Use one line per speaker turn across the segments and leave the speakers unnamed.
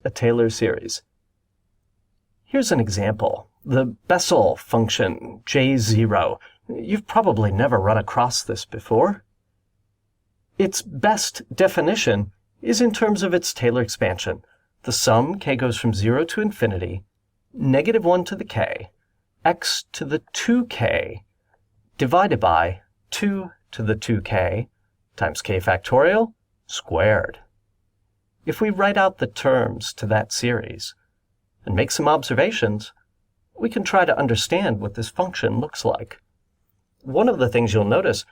a Taylor series. Here's an example. The Bessel function, J0. You've probably never run across this before. Its best definition is in terms of its Taylor expansion. The sum, k goes from 0 to infinity, -1 to the k, x to the 2k, divided by 2 to the 2k, times k factorial, squared. If we write out the terms to that series and make some observations, we can try to understand what this function looks like. One of the things you'll notice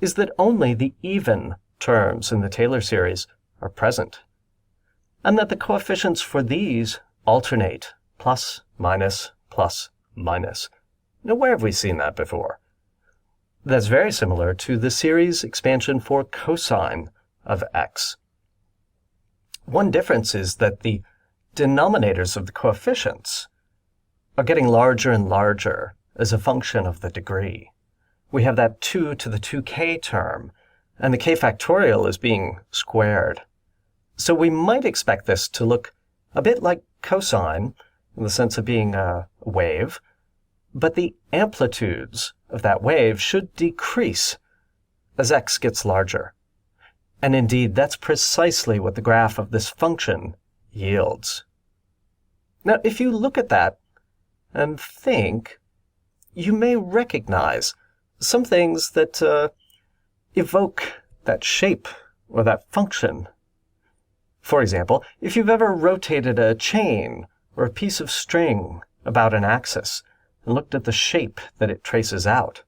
is that only the even terms in the Taylor series are present, and that the coefficients for these alternate, plus, minus, plus, minus. Now, where have we seen that before? That's very similar to the series expansion for cosine of x. One difference is that the denominators of the coefficients are getting larger and larger as a function of the degree. We have that 2 to the 2k term, and the k factorial is being squared. So we might expect this to look a bit like cosine in the sense of being a wave, but the amplitudes of that wave should decrease as x gets larger. And indeed, that's precisely what the graph of this function yields. Now, if you look at that and think, you may recognize some things that evoke that shape or that function. For example, if you've ever rotated a chain or a piece of string about an axis and looked at the shape that it traces out,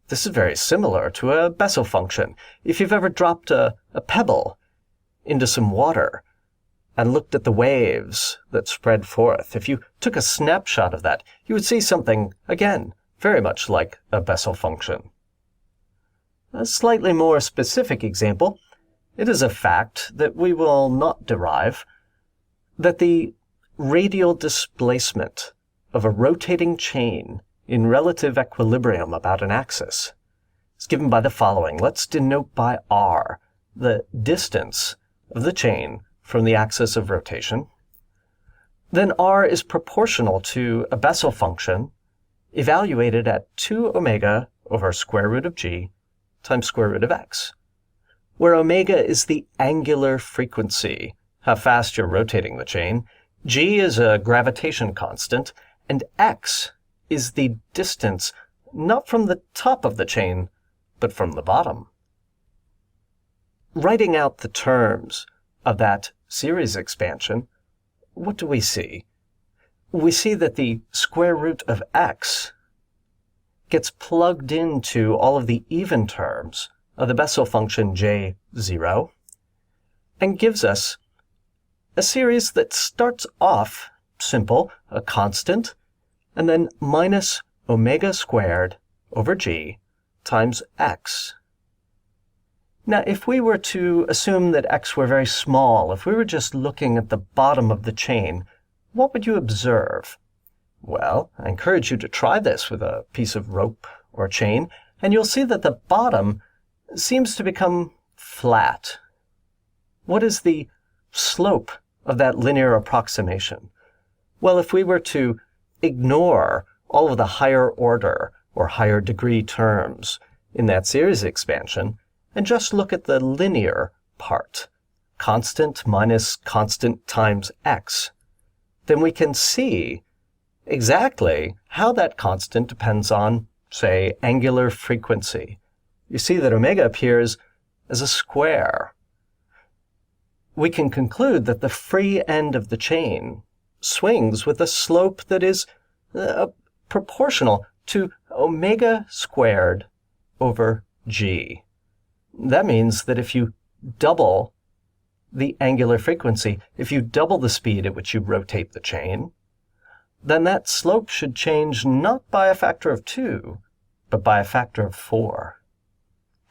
this is very similar to a Bessel function. If you've ever dropped a pebble into some water and looked at the waves that spread forth, if you took a snapshot of that, you would see something, again, very much like a Bessel function. A slightly more specific example, it is a fact that we will not derive, that the radial displacement of a rotating chain in relative equilibrium about an axis is given by the following. Let's denote by r the distance of the chain from the axis of rotation. Then r is proportional to a Bessel function evaluated at 2 omega over square root of g times square root of x, where omega is the angular frequency, how fast you're rotating the chain, g is a gravitation constant, and x is the distance not from the top of the chain, but from the bottom. Writing out the terms of that series expansion, what do we see? We see that the square root of x gets plugged into all of the even terms of the Bessel function J0 and gives us a series that starts off simple, a constant, and then minus omega squared over g times x. Now, if we were to assume that x were very small, if we were just looking at the bottom of the chain, what would you observe? Well, I encourage you to try this with a piece of rope or chain, and you'll see that the bottom seems to become flat. What is the slope of that linear approximation? Well, if we were to ignore all of the higher order or higher degree terms in that series expansion and just look at the linear part, constant minus constant times x, then we can see exactly how that constant depends on, say, angular frequency. You see that omega appears as a square. We can conclude that the free end of the chain swings with a slope that is proportional to omega squared over g. That means that if you double the angular frequency, if you double the speed at which you rotate the chain, then that slope should change not by a factor of 2, but by a factor of 4.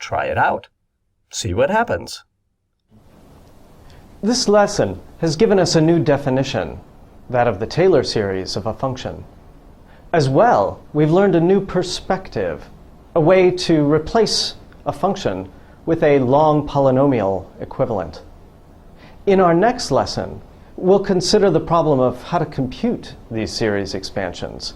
Try it out. See what happens. This lesson has given us a new definition, that of the Taylor series of a function. As well, we've learned a new perspective, a way to replace a function with a long polynomial equivalent. In our next lesson, we'll consider the problem of how to compute these series expansions.